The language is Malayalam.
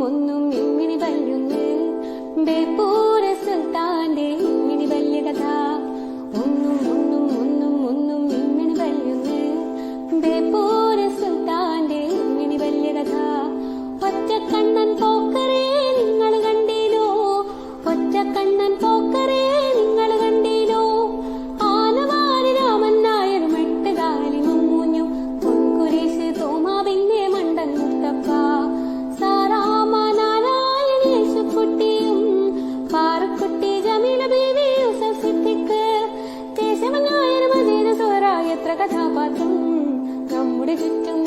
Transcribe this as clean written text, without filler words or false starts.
ഒന്നും ഇമ്മിണി വല്യുന്ന് ബേപ്പൂര സുൽത്താന്റെ ഇമ്മിണി വല്യ കഥ. ഒന്നും ഒന്നും ഒന്നും ഒന്നും ഇമ്മിണി വല്യുന്ന് ബേപ്പൂര സുൽത്താന്റെ ഇമ്മിണി വല്യ കഥ. ഒറ്റക്കണ്ണൻ പോക്കറേ നിങ്ങൾ കണ്ടീലോ, ഒറ്റക്കണ്ണൻ പോക്കറേ നിങ്ങൾ കണ്ടീലോ. ആനവാരി രാമൻ നായരും എട്ടുകാലി മമ്മൂഞ്ഞു പൊൻകുരിശ് തോമാവിന്റെ മണ്ടൻ മുത്തപ്പ. സാറാമ നാരായണേശുക്കുട്ടിയും പാറക്കുട്ടി ജമീല ബീവി യൂസഫ് സിദ്ദിഖ് കേശവൻ നായർ മജീദ് സോഹറ എത്ര കഥാപാത്രം നമ്മുടെ ചുറ്റും